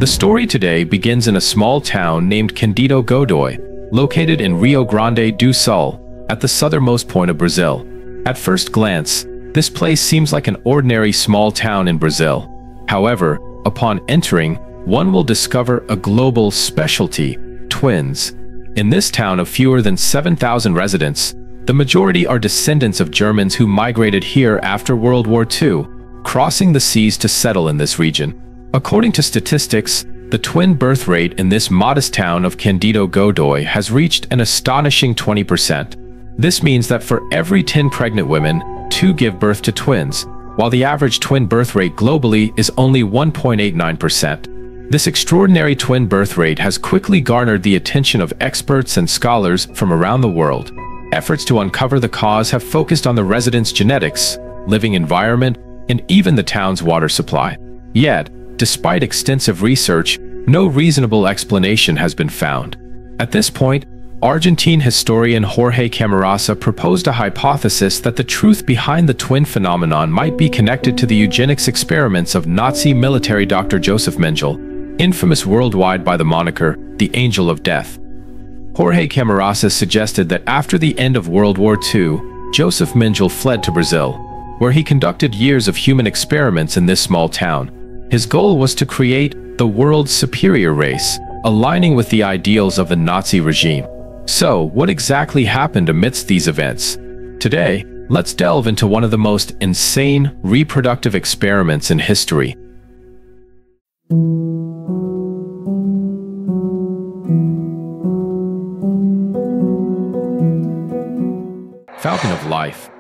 The story today begins in a small town named Candido Godoy, located in Rio Grande do Sul, at the southernmost point of Brazil. At first glance, this place seems like an ordinary small town in Brazil. However, upon entering, one will discover a global specialty: twins. In this town of fewer than 7,000 residents, the majority are descendants of Germans who migrated here after World War II, crossing the seas to settle in this region. According to statistics, the twin birth rate in this modest town of Candido Godoy has reached an astonishing 20%. This means that for every 10 pregnant women, 2 give birth to twins, while the average twin birth rate globally is only 1.89%. This extraordinary twin birth rate has quickly garnered the attention of experts and scholars from around the world. Efforts to uncover the cause have focused on the residents' genetics, living environment, and even the town's water supply. Yet, despite extensive research, no reasonable explanation has been found. At this point, Argentine historian Jorge Camarasa proposed a hypothesis that the truth behind the twin phenomenon might be connected to the eugenics experiments of Nazi military Dr. Josef Mengele, infamous worldwide by the moniker the Angel of Death. Jorge Camarasa suggested that after the end of World War II, Josef Mengele fled to Brazil, where he conducted years of human experiments in this small town. His goal was to create the world's superior race, aligning with the ideals of the Nazi regime. So, what exactly happened amidst these events? Today, let's delve into one of the most insane reproductive experiments in history. Fountain of Life.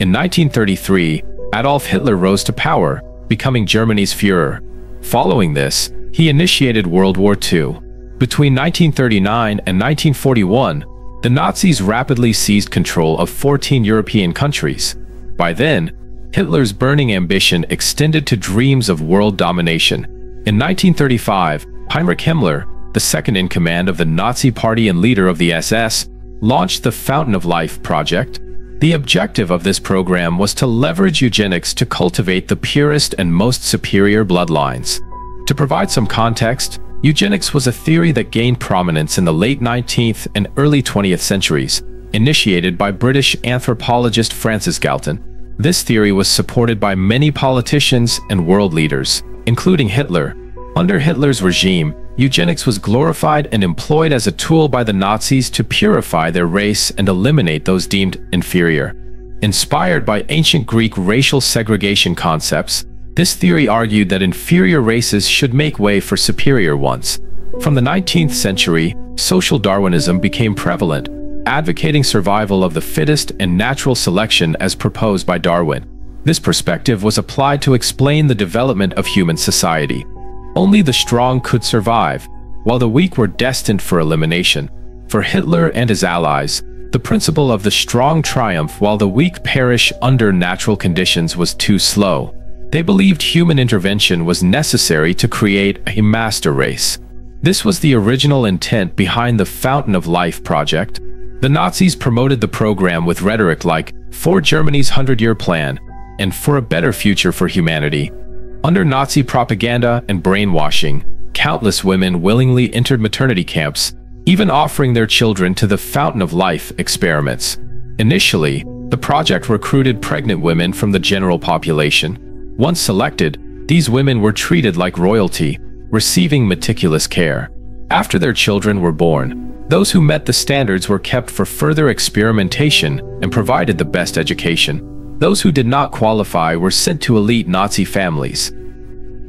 In 1933, Adolf Hitler rose to power, becoming Germany's Führer. Following this, he initiated World War II. Between 1939 and 1941, the Nazis rapidly seized control of 14 European countries. By then, Hitler's burning ambition extended to dreams of world domination. In 1935, Heinrich Himmler, the second in command of the Nazi Party and leader of the SS, launched the Fountain of Life project. The objective of this program was to leverage eugenics to cultivate the purest and most superior bloodlines. To provide some context, eugenics was a theory that gained prominence in the late 19th and early 20th centuries, initiated by British anthropologist Francis Galton. This theory was supported by many politicians and world leaders, including Hitler. Under Hitler's regime, eugenics was glorified and employed as a tool by the Nazis to purify their race and eliminate those deemed inferior. Inspired by ancient Greek racial segregation concepts, this theory argued that inferior races should make way for superior ones. From the 19th century, social Darwinism became prevalent, advocating survival of the fittest and natural selection as proposed by Darwin. This perspective was applied to explain the development of human society. Only the strong could survive, while the weak were destined for elimination. For Hitler and his allies, the principle of the strong triumph while the weak perish under natural conditions was too slow. They believed human intervention was necessary to create a master race. This was the original intent behind the Fountain of Life project. The Nazis promoted the program with rhetoric like "For Germany's 100-year plan" and "For a better future for humanity." Under Nazi propaganda and brainwashing, countless women willingly entered maternity camps, even offering their children to the Fountain of Life experiments. Initially, the project recruited pregnant women from the general population. Once selected, these women were treated like royalty, receiving meticulous care. After their children were born, those who met the standards were kept for further experimentation and provided the best education. Those who did not qualify were sent to elite Nazi families.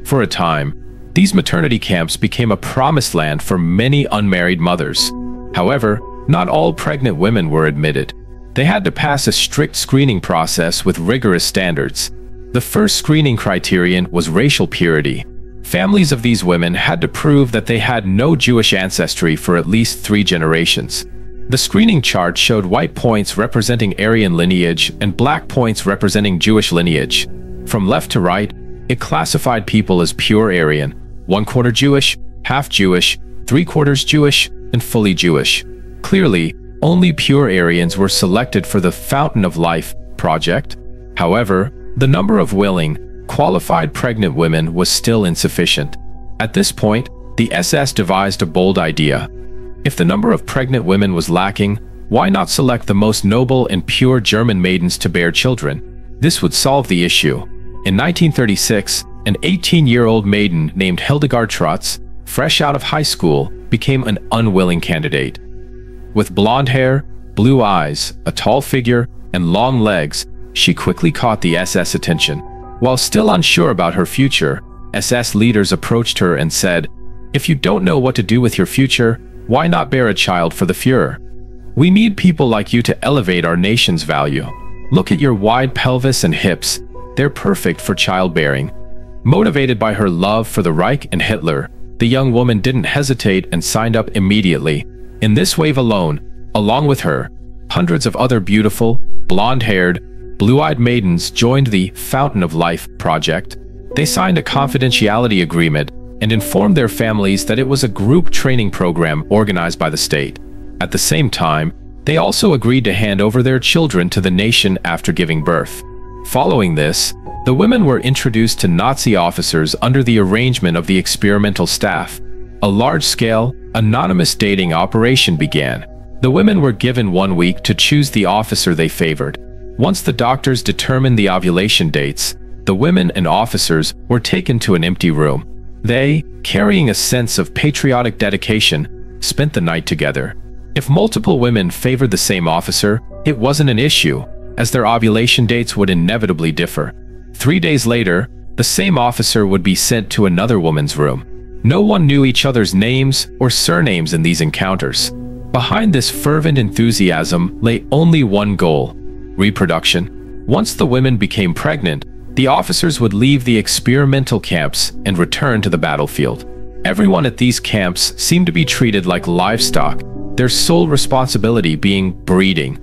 For a time, these maternity camps became a promised land for many unmarried mothers. However, not all pregnant women were admitted. They had to pass a strict screening process with rigorous standards. The first screening criterion was racial purity. Families of these women had to prove that they had no Jewish ancestry for at least 3 generations. The screening chart showed white points representing Aryan lineage and black points representing Jewish lineage. From left to right, it classified people as pure Aryan, 1/4 Jewish, half Jewish, 3/4 Jewish, and fully Jewish. Clearly, only pure Aryans were selected for the Fountain of Life project. However, the number of willing, qualified pregnant women was still insufficient. At this point, the SS devised a bold idea. If the number of pregnant women was lacking, why not select the most noble and pure German maidens to bear children? This would solve the issue. In 1936, an 18-year-old maiden named Hildegard Trotz, fresh out of high school, became an unwilling candidate. With blonde hair, blue eyes, a tall figure, and long legs, she quickly caught the SS attention. While still unsure about her future, SS leaders approached her and said, "If you don't know what to do with your future, why not bear a child for the Führer? We need people like you to elevate our nation's value. Look at your wide pelvis and hips. They're perfect for childbearing." Motivated by her love for the Reich and Hitler, the young woman didn't hesitate and signed up immediately. In this wave alone, along with her, hundreds of other beautiful, blonde-haired, blue-eyed maidens joined the Fountain of Life project. They signed a confidentiality agreement and informed their families that it was a group training program organized by the state. At the same time, they also agreed to hand over their children to the nation after giving birth. Following this, the women were introduced to Nazi officers under the arrangement of the experimental staff. A large-scale, anonymous dating operation began. The women were given 1 week to choose the officer they favored. Once the doctors determined the ovulation dates, the women and officers were taken to an empty room. They, carrying a sense of patriotic dedication, spent the night together. If multiple women favored the same officer, it wasn't an issue, as their ovulation dates would inevitably differ. 3 days later, the same officer would be sent to another woman's room. No one knew each other's names or surnames in these encounters. Behind this fervent enthusiasm lay only one goal: reproduction. Once the women became pregnant, the officers would leave the experimental camps and return to the battlefield. Everyone at these camps seemed to be treated like livestock, their sole responsibility being breeding.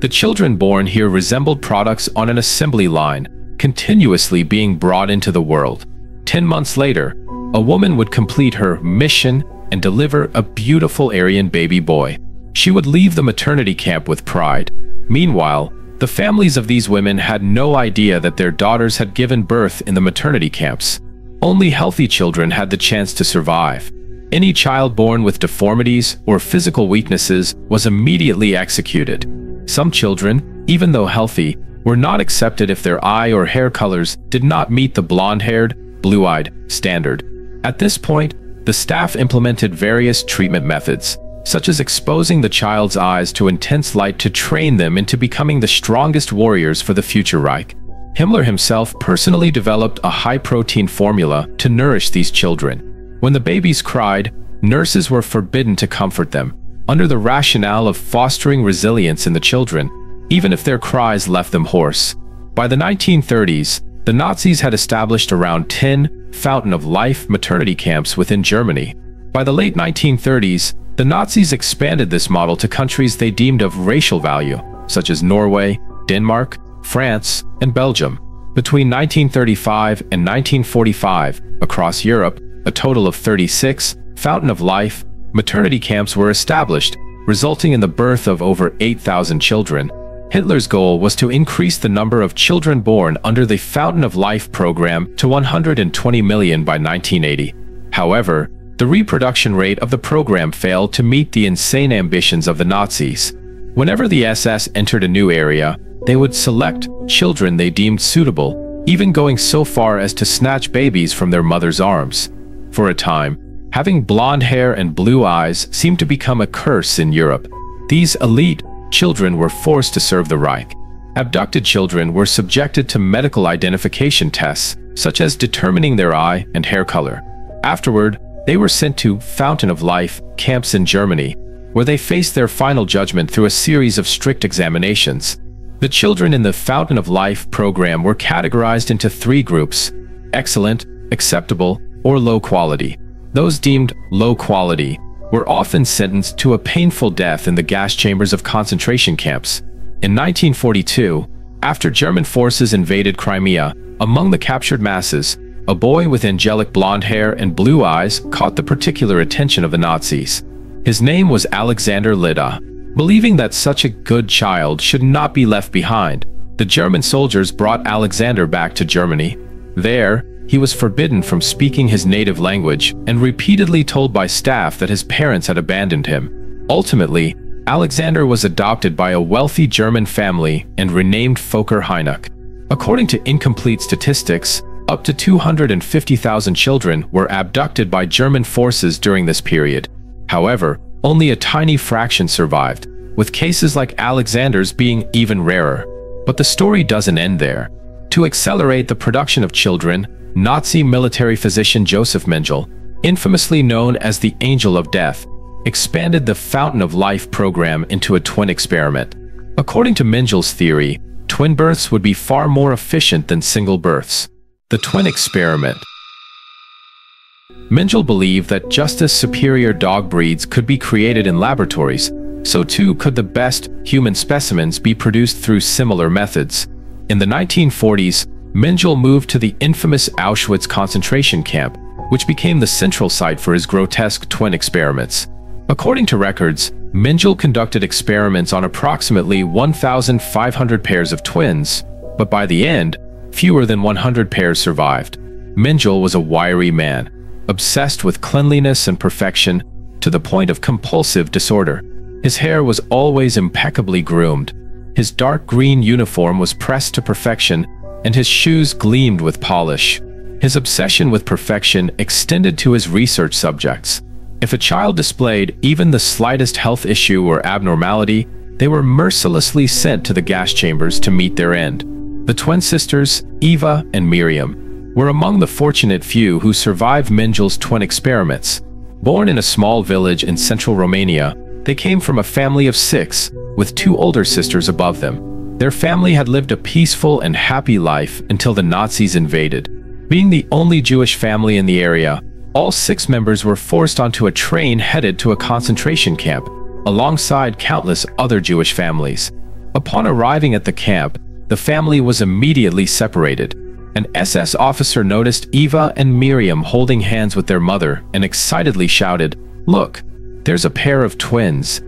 The children born here resembled products on an assembly line, continuously being brought into the world. 10 months later, a woman would complete her mission and deliver a beautiful Aryan baby boy. She would leave the maternity camp with pride. Meanwhile, the families of these women had no idea that their daughters had given birth in the maternity camps. Only healthy children had the chance to survive. Any child born with deformities or physical weaknesses was immediately executed. Some children, even though healthy, were not accepted if their eye or hair colors did not meet the blonde-haired, blue-eyed standard. At this point, the staff implemented various treatment methods, such as exposing the child's eyes to intense light to train them into becoming the strongest warriors for the future Reich. Himmler himself personally developed a high-protein formula to nourish these children. When the babies cried, nurses were forbidden to comfort them, under the rationale of fostering resilience in the children, even if their cries left them hoarse. By the 1930s, the Nazis had established around 10 Fountain of Life maternity camps within Germany. By the late 1930s, the Nazis expanded this model to countries they deemed of racial value, such as Norway, Denmark, France, and Belgium. Between 1935 and 1945, across Europe, a total of 36 Fountain of Life maternity camps were established, resulting in the birth of over 8,000 children. Hitler's goal was to increase the number of children born under the Fountain of Life program to 120 million by 1980. However, the reproduction rate of the program failed to meet the insane ambitions of the Nazis. Whenever the SS entered a new area, they would select children they deemed suitable, even going so far as to snatch babies from their mother's arms. For a time, having blonde hair and blue eyes seemed to become a curse in Europe. These elite children were forced to serve the Reich. Abducted children were subjected to medical identification tests, such as determining their eye and hair color. Afterward, they were sent to Fountain of Life camps in Germany, where they faced their final judgment through a series of strict examinations. The children in the Fountain of Life program were categorized into 3 groups: excellent, acceptable, or low quality. Those deemed low quality were often sentenced to a painful death in the gas chambers of concentration camps. In 1942, after German forces invaded Crimea, among the captured masses, a boy with angelic blonde hair and blue eyes caught the particular attention of the Nazis. His name was Alexander Lida. Believing that such a good child should not be left behind, the German soldiers brought Alexander back to Germany. There, he was forbidden from speaking his native language and repeatedly told by staff that his parents had abandoned him. Ultimately, Alexander was adopted by a wealthy German family and renamed Fokker Heinach. According to incomplete statistics, up to 250,000 children were abducted by German forces during this period. However, only a tiny fraction survived, with cases like Alexander's being even rarer. But the story doesn't end there. To accelerate the production of children, Nazi military physician Josef Mengele, infamously known as the Angel of Death, expanded the Fountain of Life program into a twin experiment. According to Mengele's theory, twin births would be far more efficient than single births. The twin experiment. Mengele believed that just as superior dog breeds could be created in laboratories, so too could the best human specimens be produced through similar methods. In the 1940s, Mengele moved to the infamous Auschwitz concentration camp, which became the central site for his grotesque twin experiments. According to records, Mengele conducted experiments on approximately 1,500 pairs of twins, but by the end, fewer than 100 pairs survived. Mengele was a wiry man, obsessed with cleanliness and perfection, to the point of compulsive disorder. His hair was always impeccably groomed. His dark green uniform was pressed to perfection, and his shoes gleamed with polish. His obsession with perfection extended to his research subjects. If a child displayed even the slightest health issue or abnormality, they were mercilessly sent to the gas chambers to meet their end. The twin sisters, Eva and Miriam, were among the fortunate few who survived Mengele's twin experiments. Born in a small village in central Romania, they came from a family of 6, with 2 older sisters above them. Their family had lived a peaceful and happy life until the Nazis invaded. Being the only Jewish family in the area, all 6 members were forced onto a train headed to a concentration camp, alongside countless other Jewish families. Upon arriving at the camp, the family was immediately separated. An SS officer noticed Eva and Miriam holding hands with their mother and excitedly shouted, "Look, there's a pair of twins."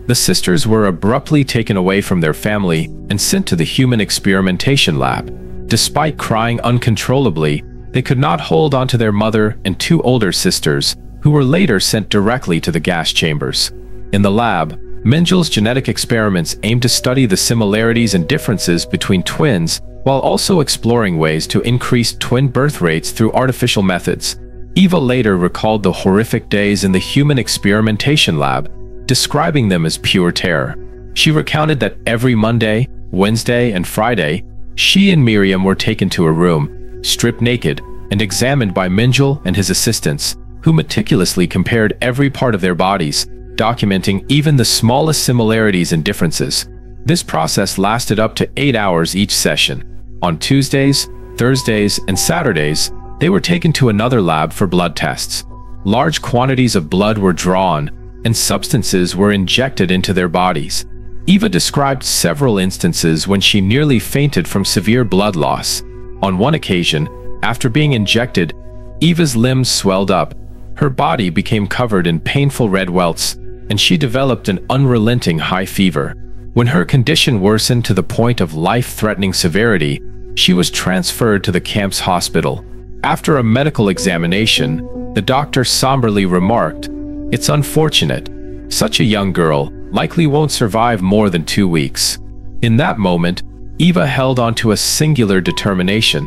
The sisters were abruptly taken away from their family and sent to the human experimentation lab. Despite crying uncontrollably, they could not hold on to their mother and 2 older sisters, who were later sent directly to the gas chambers. In the lab, Mengele's genetic experiments aimed to study the similarities and differences between twins, while also exploring ways to increase twin birth rates through artificial methods. Eva later recalled the horrific days in the human experimentation lab, describing them as pure terror. She recounted that every Monday, Wednesday, and Friday, she and Miriam were taken to a room, stripped naked, and examined by Mengele and his assistants, who meticulously compared every part of their bodies, documenting even the smallest similarities and differences. This process lasted up to 8 hours each session. On Tuesdays, Thursdays, and Saturdays, they were taken to another lab for blood tests. Large quantities of blood were drawn, and substances were injected into their bodies. Eva described several instances when she nearly fainted from severe blood loss. On one occasion, after being injected, Eva's limbs swelled up, her body became covered in painful red welts, and she developed an unrelenting high fever. When her condition worsened to the point of life-threatening severity, she was transferred to the camp's hospital. After a medical examination, the doctor somberly remarked, "It's unfortunate. Such a young girl likely won't survive more than 2 weeks." In that moment, Eva held on to a singular determination.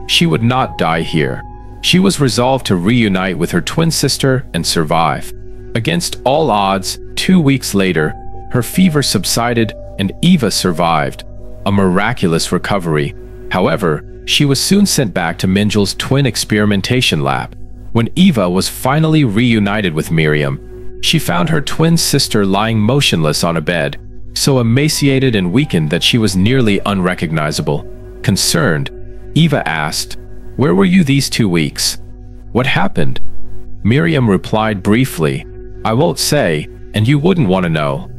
She would not die here. She was resolved to reunite with her twin sister and survive. Against all odds, 2 weeks later, her fever subsided and Eva survived. A miraculous recovery. However, she was soon sent back to Mengele's twin experimentation lab. When Eva was finally reunited with Miriam, she found her twin sister lying motionless on a bed, so emaciated and weakened that she was nearly unrecognizable. Concerned, Eva asked, "Where were you these 2 weeks? What happened?" Miriam replied briefly, "I won't say, and you wouldn't want to know."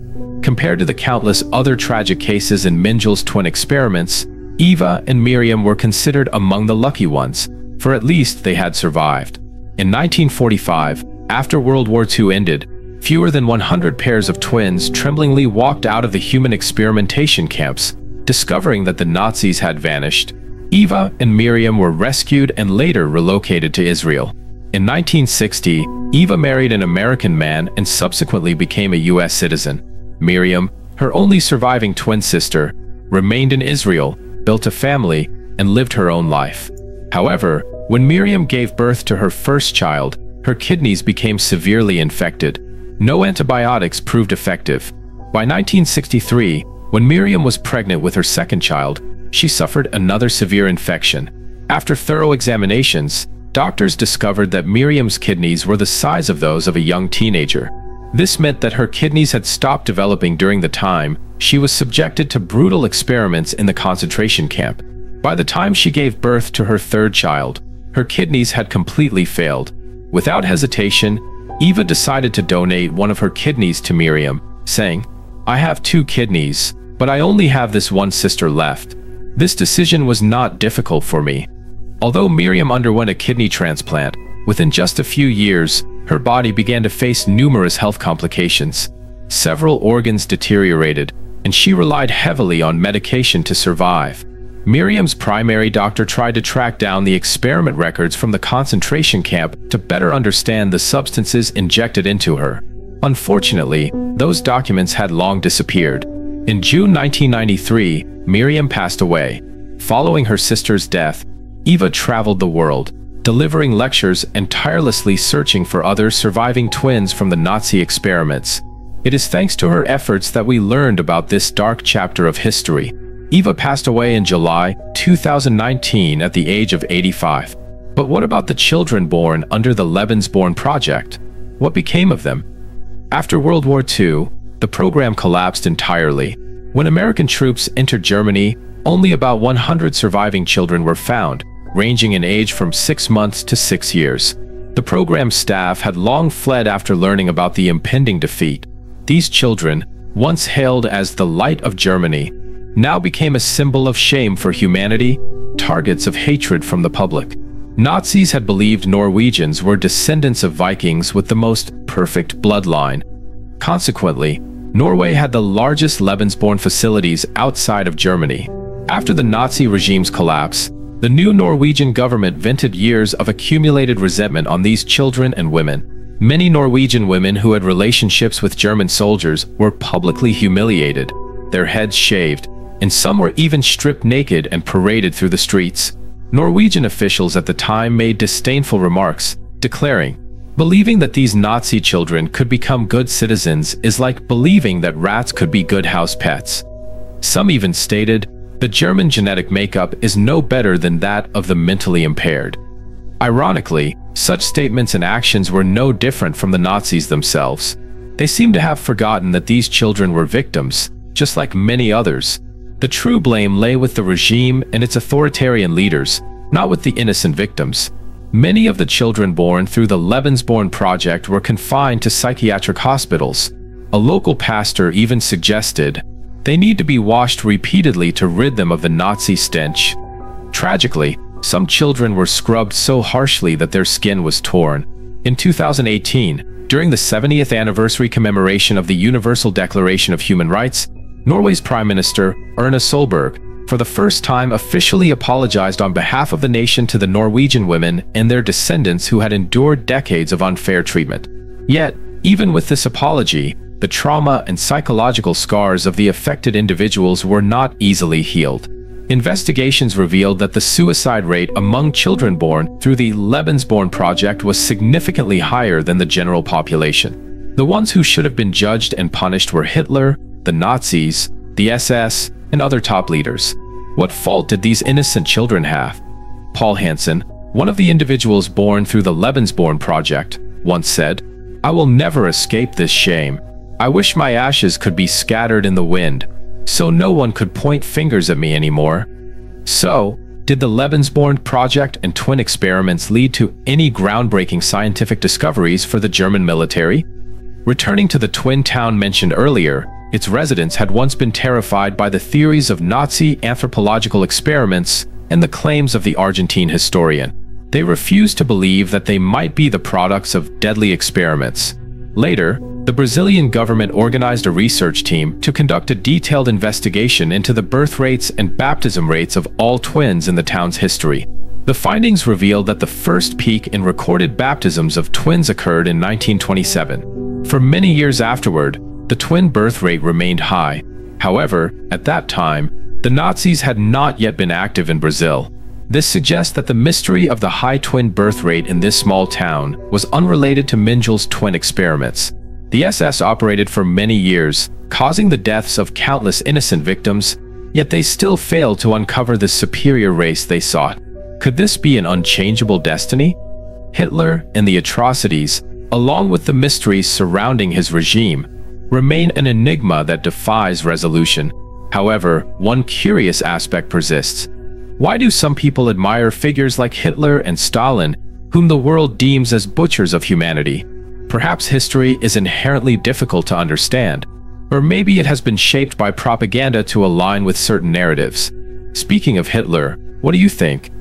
Compared to the countless other tragic cases in Mengele's twin experiments, Eva and Miriam were considered among the lucky ones, for at least they had survived. In 1945, after World War II ended, fewer than 100 pairs of twins tremblingly walked out of the human experimentation camps, discovering that the Nazis had vanished. Eva and Miriam were rescued and later relocated to Israel. In 1960, Eva married an American man and subsequently became a U.S. citizen. Miriam, her only surviving twin sister, remained in Israel, built a family, and lived her own life. However, when Miriam gave birth to her first child, her kidneys became severely infected. No antibiotics proved effective. By 1963, when Miriam was pregnant with her second child, she suffered another severe infection. After thorough examinations, doctors discovered that Miriam's kidneys were the size of those of a young teenager. This meant that her kidneys had stopped developing during the time she was subjected to brutal experiments in the concentration camp. By the time she gave birth to her third child, her kidneys had completely failed. Without hesitation, Eva decided to donate one of her kidneys to Miriam, saying, "I have 2 kidneys, but I only have this one sister left." This decision was not difficult for me. Although Miriam underwent a kidney transplant, within just a few years, her body began to face numerous health complications. Several organs deteriorated, and she relied heavily on medication to survive. Miriam's primary doctor tried to track down the experiment records from the concentration camp to better understand the substances injected into her. Unfortunately, those documents had long disappeared. In June 1993, Miriam passed away. Following her sister's death, Eva traveled the world, delivering lectures and tirelessly searching for other surviving twins from the Nazi experiments. It is thanks to her efforts that we learned about this dark chapter of history. Eva passed away in July 2019 at the age of 85. But what about the children born under the Lebensborn project? What became of them? After World War II, the program collapsed entirely. When American troops entered Germany, only about 100 surviving children were found, ranging in age from 6 months to 6 years. The program's staff had long fled after learning about the impending defeat. These children, once hailed as the light of Germany, now became a symbol of shame for humanity, targets of hatred from the public. Nazis had believed Norwegians were descendants of Vikings with the most perfect bloodline. Consequently, Norway had the largest Lebensborn facilities outside of Germany. After the Nazi regime's collapse, the new Norwegian government vented years of accumulated resentment on these children and women. Many Norwegian women who had relationships with German soldiers were publicly humiliated, their heads shaved, and some were even stripped naked and paraded through the streets. Norwegian officials at the time made disdainful remarks, declaring, "Believing that these Nazi children could become good citizens is like believing that rats could be good house pets." Some even stated, "The German genetic makeup is no better than that of the mentally impaired." Ironically, such statements and actions were no different from the Nazis themselves. They seemed to have forgotten that these children were victims, just like many others. The true blame lay with the regime and its authoritarian leaders, not with the innocent victims. Many of the children born through the Lebensborn project were confined to psychiatric hospitals. A local pastor even suggested they need to be washed repeatedly to rid them of the Nazi stench. Tragically, some children were scrubbed so harshly that their skin was torn. In 2018, during the 70th anniversary commemoration of the Universal Declaration of Human Rights, Norway's Prime Minister, Erna Solberg, for the first time officially apologized on behalf of the nation to the Norwegian women and their descendants who had endured decades of unfair treatment. Yet, even with this apology, the trauma and psychological scars of the affected individuals were not easily healed. Investigations revealed that the suicide rate among children born through the Lebensborn project was significantly higher than the general population. The ones who should have been judged and punished were Hitler, the Nazis, the SS, and other top leaders. What fault did these innocent children have? Paul Hansen, one of the individuals born through the Lebensborn project, once said, "I will never escape this shame. I wish my ashes could be scattered in the wind, so no one could point fingers at me anymore." So, did the Lebensborn project and twin experiments lead to any groundbreaking scientific discoveries for the German military? Returning to the twin town mentioned earlier, its residents had once been terrified by the theories of Nazi anthropological experiments and the claims of the Argentine historian. They refused to believe that they might be the products of deadly experiments. Later, the Brazilian government organized a research team to conduct a detailed investigation into the birth rates and baptism rates of all twins in the town's history. The findings revealed that the first peak in recorded baptisms of twins occurred in 1927. For many years afterward, the twin birth rate remained high. However, at that time, the Nazis had not yet been active in Brazil. This suggests that the mystery of the high twin birth rate in this small town was unrelated to Mengel's twin experiments. The SS operated for many years, causing the deaths of countless innocent victims, yet they still failed to uncover the superior race they sought. Could this be an unchangeable destiny? Hitler and the atrocities, along with the mysteries surrounding his regime, remain an enigma that defies resolution. However, one curious aspect persists. Why do some people admire figures like Hitler and Stalin, whom the world deems as butchers of humanity? Perhaps history is inherently difficult to understand, or maybe it has been shaped by propaganda to align with certain narratives. Speaking of Hitler, what do you think?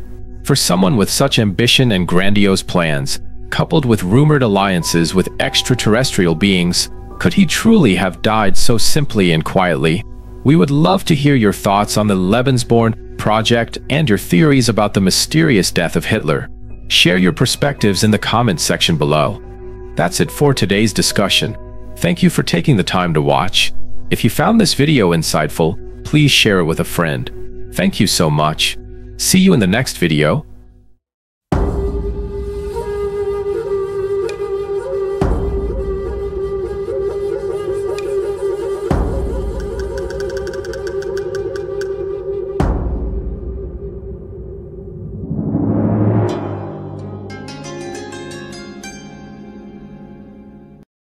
For someone with such ambition and grandiose plans, coupled with rumored alliances with extraterrestrial beings, could he truly have died so simply and quietly? We would love to hear your thoughts on the Lebensborn project and your theories about the mysterious death of Hitler. Share your perspectives in the comments section below. That's it for today's discussion. Thank you for taking the time to watch. If you found this video insightful, please share it with a friend. Thank you so much. See you in the next video.